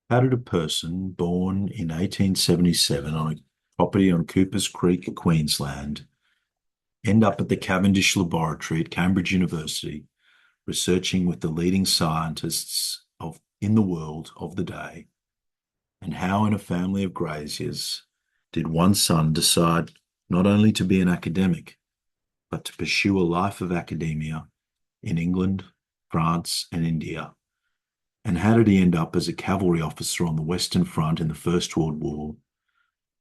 How did a person born in 1877 on a property on Coopers Creek, Queensland, end up at the Cavendish Laboratory at Cambridge University, researching with the leading scientists in the world of the day? And how, in a family of graziers, did one son decide not only to be an academic, but to pursue a life of academia in England, France, and India? And how did he end up as a cavalry officer on the Western Front in the First World War?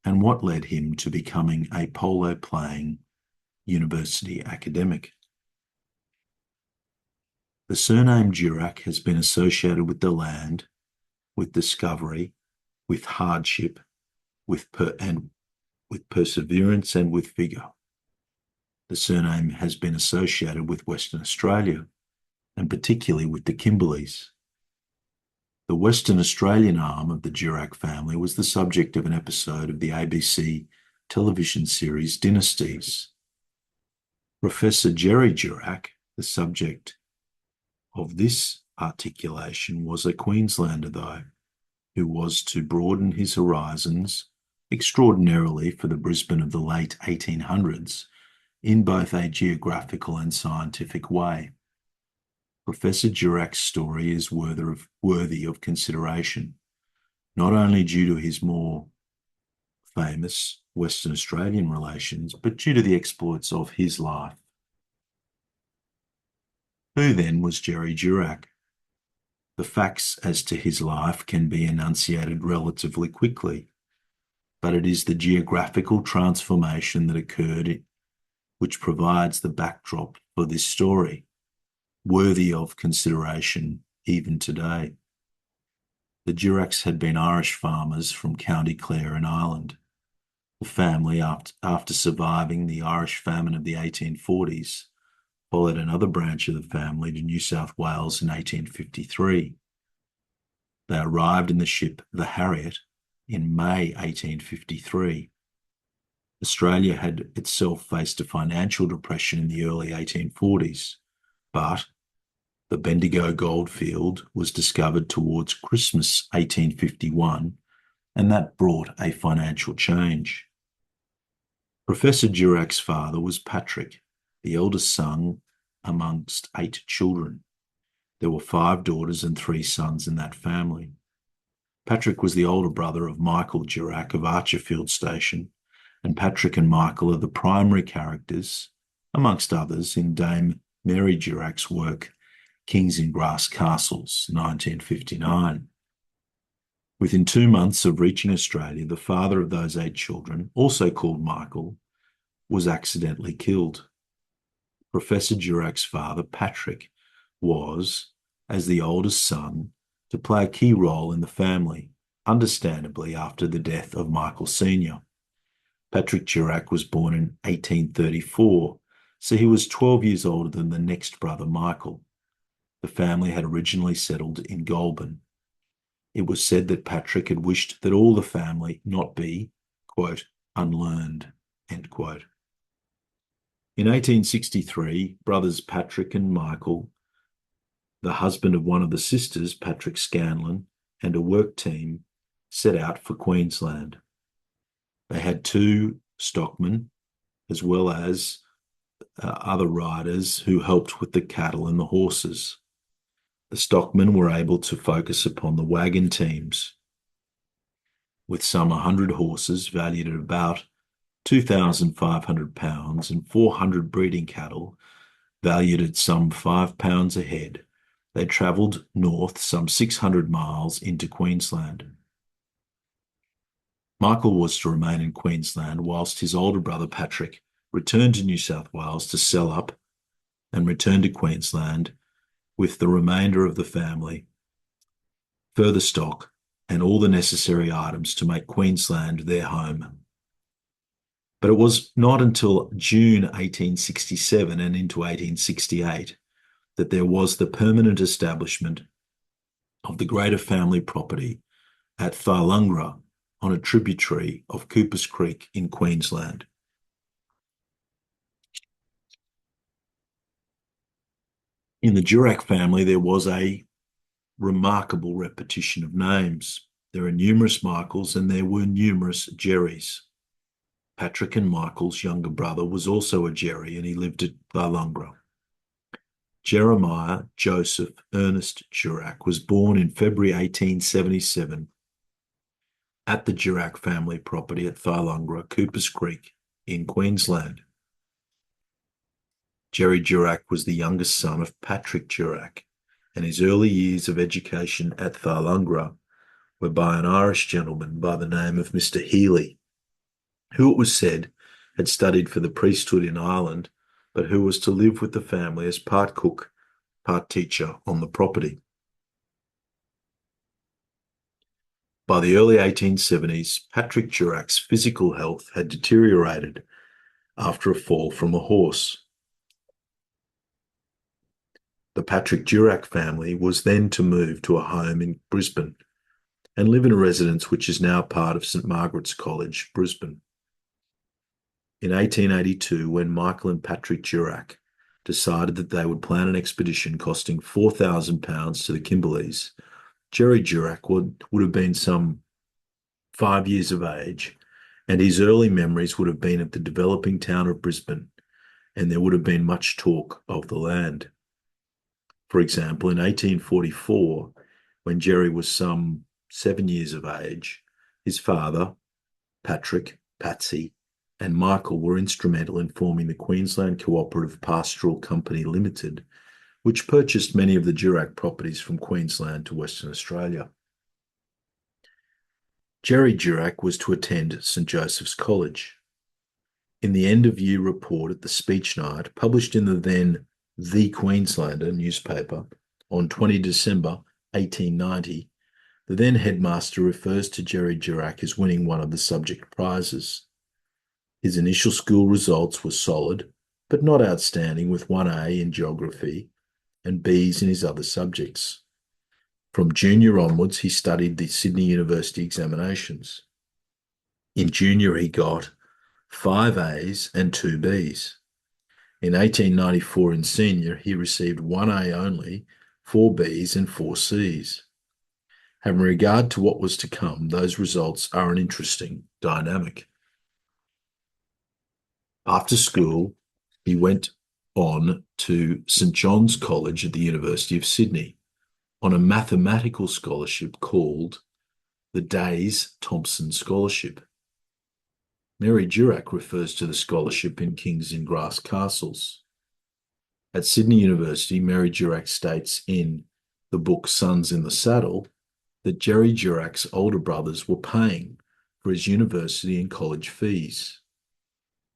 And what led him to becoming a polo playing university academic? The surname Durack has been associated with the land, with discovery, with hardship, with perseverance, and with vigour. The surname has been associated with Western Australia, and particularly with the Kimberleys. The Western Australian arm of the Durack family was the subject of an episode of the ABC television series Dynasties. Professor Jerry Durack, the subject of this articulation, was a Queenslander, though, who was to broaden his horizons extraordinarily for the Brisbane of the late 1800s in both a geographical and scientific way. Professor Durack's story is worthy of consideration, not only due to his more famous Western Australian relations, but due to the exploits of his life. Who then was Jerry Durack? The facts as to his life can be enunciated relatively quickly, but it is the geographical transformation that occurred which provides the backdrop for this story, worthy of consideration even today. The Duracks had been Irish farmers from County Clare in Ireland. The family, after surviving the Irish famine of the 1840s, followed another branch of the family to New South Wales in 1853. They arrived in the ship the Harriet in May 1853. Australia had itself faced a financial depression in the early 1840s, but the Bendigo goldfield was discovered towards Christmas 1851, and that brought a financial change. Professor Durack's father was Patrick, the eldest son amongst 8 children. There were 5 daughters and 3 sons in that family. Patrick was the older brother of Michael Durack of Archerfield Station, and Patrick and Michael are the primary characters, amongst others, in Dame Mary Durack's work Kings in Grass Castles, 1959. Within 2 months of reaching Australia, the father of those 8 children, also called Michael, was accidentally killed. Professor Durack's father, Patrick, was, as the oldest son, to play a key role in the family, understandably after the death of Michael Sr. Patrick Durack was born in 1834, so he was 12 years older than the next brother, Michael. The family had originally settled in Goulburn. It was said that Patrick had wished that all the family not be, quote, unlearned, end quote. In 1863, brothers Patrick and Michael, the husband of one of the sisters, Patrick Scanlon, and a work team set out for Queensland. They had 2 stockmen, as well as other riders who helped with the cattle and the horses. The stockmen were able to focus upon the wagon teams, with some 100 horses valued at about £2,500 and 400 breeding cattle valued at some £5 a head. They travelled north some 600 miles into Queensland. Michael was to remain in Queensland whilst his older brother Patrick returned to New South Wales to sell up and return to Queensland with the remainder of the family, further stock, and all the necessary items to make Queensland their home. But it was not until June 1867 and into 1868 that there was the permanent establishment of the greater family property at Thalungra on a tributary of Coopers Creek in Queensland. In the Durack family, there was a remarkable repetition of names. There are numerous Michaels and there were numerous Jerrys. Patrick and Michael's younger brother was also a Jerry and he lived at Thylungra. Jeremiah Joseph Ernest Durack was born in February 1877 at the Durack family property at Thylungra, Coopers Creek in Queensland. Jerry Durack was the youngest son of Patrick Durack, and his early years of education at Thylungra were by an Irish gentleman by the name of Mr. Healy, who it was said had studied for the priesthood in Ireland, but who was to live with the family as part cook, part teacher on the property. By the early 1870s, Patrick Durack's physical health had deteriorated after a fall from a horse. The Patrick Durack family was then to move to a home in Brisbane and live in a residence which is now part of St Margaret's College, Brisbane. In 1882, when Michael and Patrick Durack decided that they would plan an expedition costing £4,000 to the Kimberleys, Jerry Durack would have been some 5 years of age, and his early memories would have been of the developing town of Brisbane, and there would have been much talk of the land. For example, in 1844, when Jerry was some 7 years of age, his father, Patrick, Patsy, and Michael were instrumental in forming the Queensland Cooperative Pastoral Company Limited, which purchased many of the Durack properties from Queensland to Western Australia. Jerry Durack was to attend St Joseph's College. In the end-of-year report at the speech night, published in the then The Queenslander newspaper on 20 December 1890, the then headmaster refers to Jerry Durack as winning one of the subject prizes. His initial school results were solid, but not outstanding, with 1A in geography and Bs in his other subjects. From junior onwards, he studied the Sydney University examinations. In junior, he got 5 A's and 2 B's. In 1894, in senior, he received 1A only, 4 B's and 4 C's. Having regard to what was to come, those results are an interesting dynamic. After school, he went on to St John's College at the University of Sydney on a mathematical scholarship called the Days Thompson Scholarship. Mary Durack refers to the scholarship in Kings in Grass Castles. At Sydney University, Mary Durack states in the book Sons in the Saddle that Jerry Durack's older brothers were paying for his university and college fees.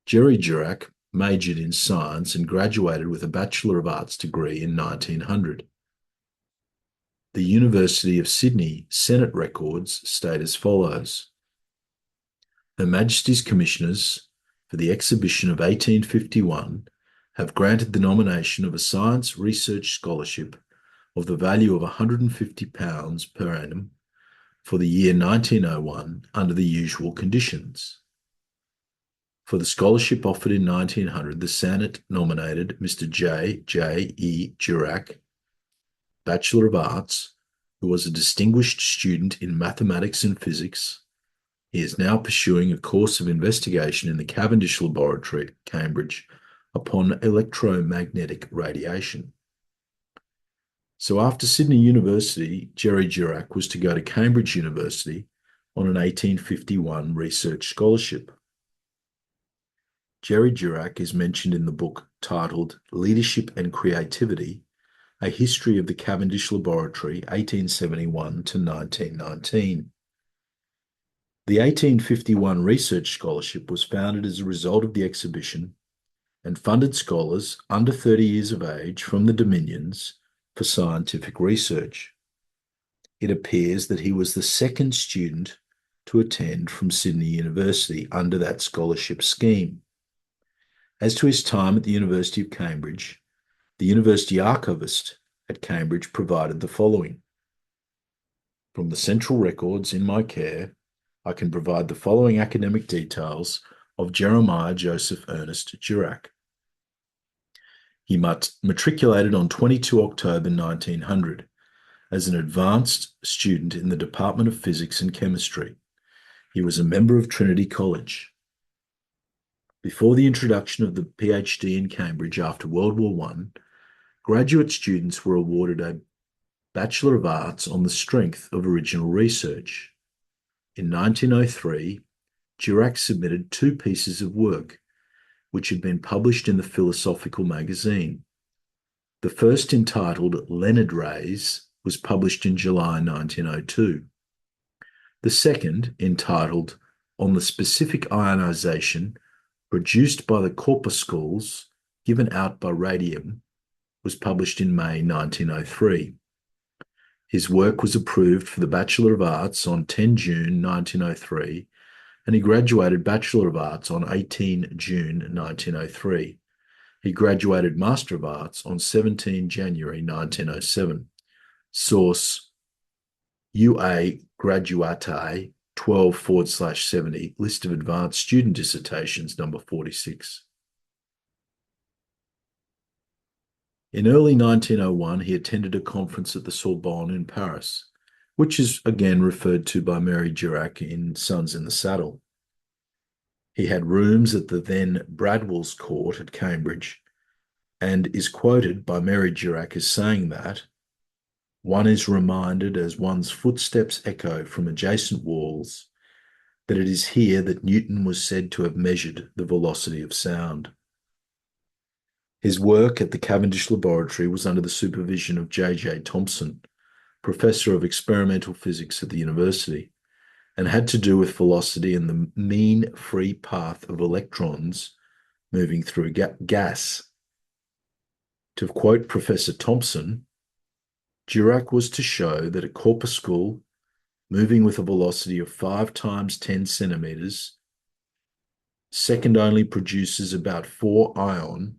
Jerry Durack majored in science and graduated with a Bachelor of Arts degree in 1900. The University of Sydney Senate records state as follows: Her Majesty's Commissioners for the exhibition of 1851 have granted the nomination of a science research scholarship of the value of £150 per annum for the year 1901 under the usual conditions. For the scholarship offered in 1900, the Senate nominated Mr. J J E Durack, Bachelor of Arts, who was a distinguished student in mathematics and physics. He is now pursuing a course of investigation in the Cavendish Laboratory, Cambridge, upon electromagnetic radiation. So after Sydney University, Jerry Durack was to go to Cambridge University on an 1851 research scholarship. Jerry Durack is mentioned in the book titled Leadership and Creativity, A History of the Cavendish Laboratory, 1871 to 1919. The 1851 research scholarship was founded as a result of the exhibition and funded scholars under 30 years of age from the Dominions for scientific research. It appears that he was the second student to attend from Sydney University under that scholarship scheme. As to his time at the University of Cambridge, the University Archivist at Cambridge provided the following. From the central records in my care, I can provide the following academic details of Jeremiah Joseph Ernest Durack. He matriculated on 22 October 1900 as an advanced student in the Department of Physics and Chemistry. He was a member of Trinity College. Before the introduction of the PhD in Cambridge after World War I, graduate students were awarded a Bachelor of Arts on the strength of original research. In 1903, Durack submitted 2 pieces of work, which had been published in the Philosophical magazine. The first, entitled Leonard Rays, was published in July 1902. The second, entitled On the Specific Ionization Produced by the Corpuscles Given Out by Radium, was published in May 1903. His work was approved for the Bachelor of Arts on 10 June 1903, and he graduated Bachelor of Arts on 18 June 1903. He graduated Master of Arts on 17 January 1907. Source: UA Graduatae 12/70, List of Advanced Student Dissertations, number 46. In early 1901, he attended a conference at the Sorbonne in Paris, which is again referred to by Mary Durack in Sons in the Saddle. He had rooms at the then Bradwell's Court at Cambridge, and is quoted by Mary Durack as saying that one is reminded as one's footsteps echo from adjacent walls that it is here that Newton was said to have measured the velocity of sound. His work at the Cavendish Laboratory was under the supervision of J J Thomson, Professor of Experimental Physics at the university, and had to do with velocity and the mean free path of electrons moving through gas. To quote Professor Thomson, Durack was to show that a corpuscle moving with a velocity of 5 times 10 centimeters second only produces about 4 ion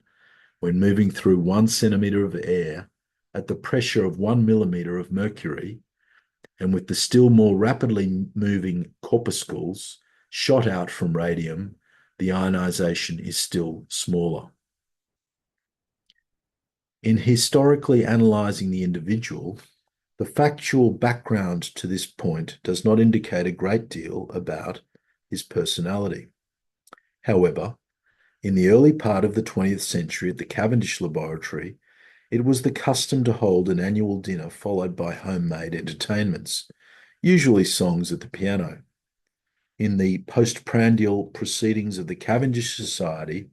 when moving through 1 centimeter of air at the pressure of 1 millimeter of mercury, and with the still more rapidly moving corpuscles shot out from radium, the ionization is still smaller. In historically analyzing the individual, the factual background to this point does not indicate a great deal about his personality. However, in the early part of the 20th century at the Cavendish Laboratory, it was the custom to hold an annual dinner followed by homemade entertainments, usually songs at the piano. In the postprandial Proceedings of the Cavendish Society,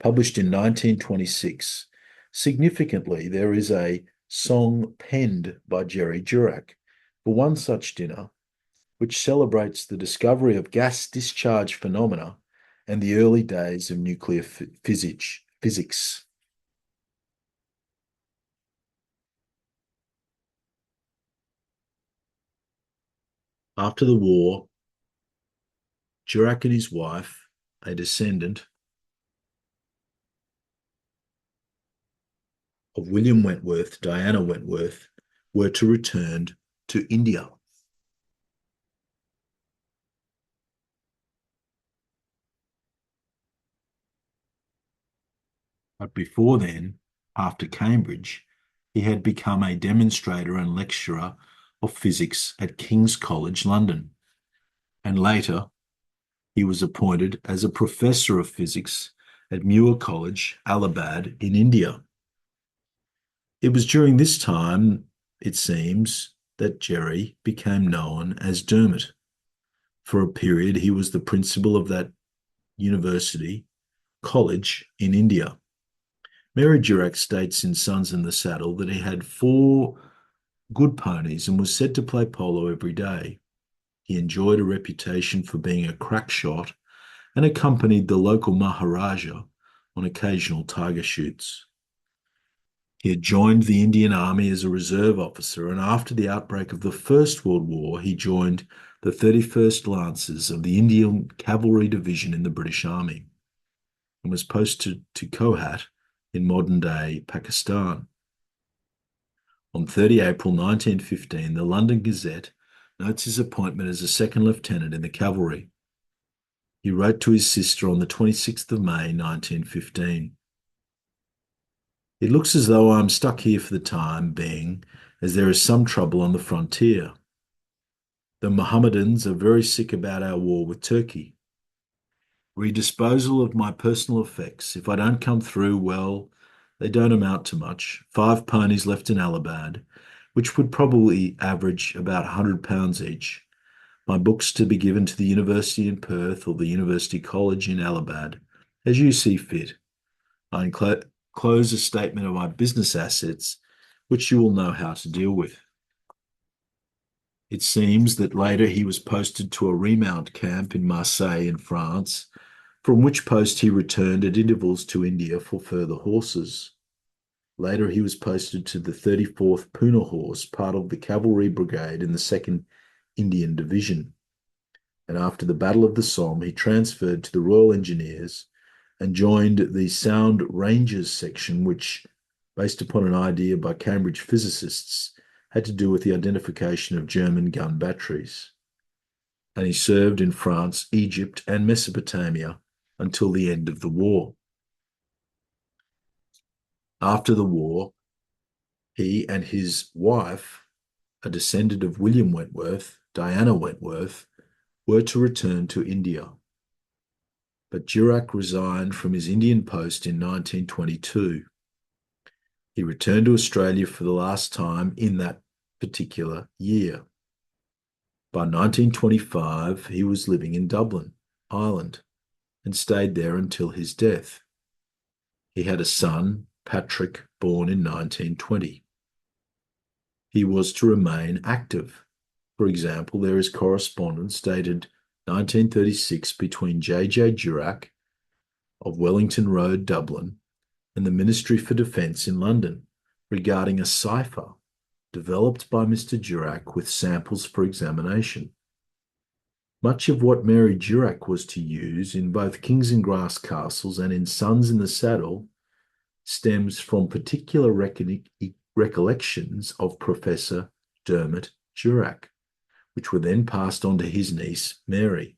published in 1926, significantly, there is a song penned by J Durack for one such dinner, which celebrates the discovery of gas discharge phenomena and the early days of nuclear physics. After the war, Durack and his wife, a descendant of William Wentworth, Diana Wentworth, were to return to India. But before then, after Cambridge, he had become a demonstrator and lecturer of physics at King's College, London, and later he was appointed as a professor of physics at Muir College, Allahabad, in India. It was during this time, it seems, that Jerry became known as Dermot. For a period, he was the principal of that college in India. Mary Durack states in Sons in the Saddle that he had 4 good ponies and was said to play polo every day. He enjoyed a reputation for being a crack shot and accompanied the local Maharaja on occasional tiger shoots. He had joined the Indian Army as a reserve officer, and after the outbreak of the First World War, he joined the 31st Lancers of the Indian Cavalry Division in the British Army and was posted to Kohat in modern-day Pakistan. On 30 April 1915, the London Gazette notes his appointment as a second lieutenant in the cavalry. He wrote to his sister on the 26th of May 1915. It looks as though I'm stuck here for the time being, as there is some trouble on the frontier. The Mohammedans are very sick about our war with Turkey. Redisposal of my personal effects. If I don't come through, well, they don't amount to much. 5 ponies left in Allahabad, which would probably average about £100 each. My books to be given to the University in Perth or the University College in Allahabad, as you see fit. I enclose a statement of my business assets, which you will know how to deal with. It seems that later he was posted to a remount camp in Marseille in France, from which post he returned at intervals to India for further horses. Later he was posted to the 34th Poona Horse, part of the cavalry brigade in the 2nd Indian Division. And after the Battle of the Somme, he transferred to the Royal Engineers and joined the Sound Rangers section, which, based upon an idea by Cambridge physicists, had to do with the identification of German gun batteries. And he served in France, Egypt, and Mesopotamia until the end of the war. After the war, he and his wife, a descendant of William Wentworth, Diana Wentworth, were to return to India. But Durack resigned from his Indian post in 1922. He returned to Australia for the last time in that particular year. By 1925, he was living in Dublin, Ireland, and stayed there until his death. He had a son, Patrick, born in 1920. He was to remain active. For example, there is correspondence dated 1936 between J J E Durack of Wellington Road, Dublin, and the Ministry for Defence in London regarding a cipher developed by Mr. Durack with samples for examination. Much of what Mary Durack was to use in both Kings and Grass Castles and in Sons in the Saddle stems from particular recollections of Professor Dermot Durack, which were then passed on to his niece, Mary.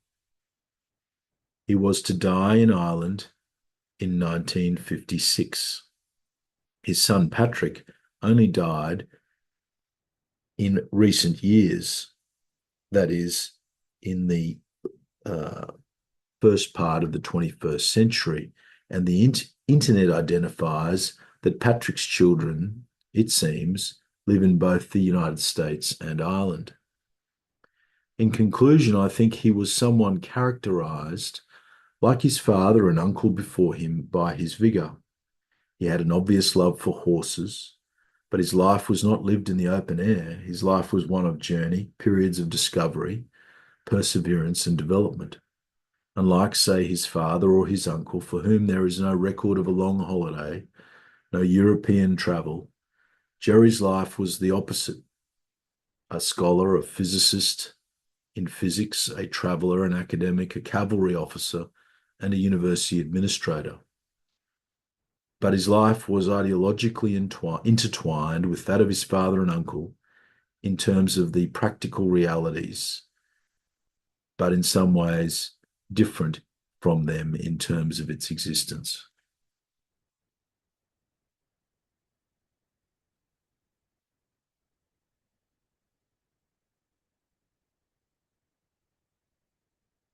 He was to die in Ireland in 1956. His son, Patrick, only died in recent years, that is, in the first part of the 21st century, and the internet identifies that Patrick's children, it seems, live in both the United States and Ireland. In conclusion, I think he was someone characterized, like his father and uncle before him, by his vigor. He had an obvious love for horses, but his life was not lived in the open air. His life was one of journey, periods of discovery, perseverance, and development. Unlike, say, his father or his uncle, for whom there is no record of a long holiday, no European travel, Jerry's life was the opposite. A scholar, a physicist in physics, a traveller, an academic, a cavalry officer, and a university administrator. But his life was ideologically intertwined with that of his father and uncle in terms of the practical realities, but in some ways different from them in terms of its existence.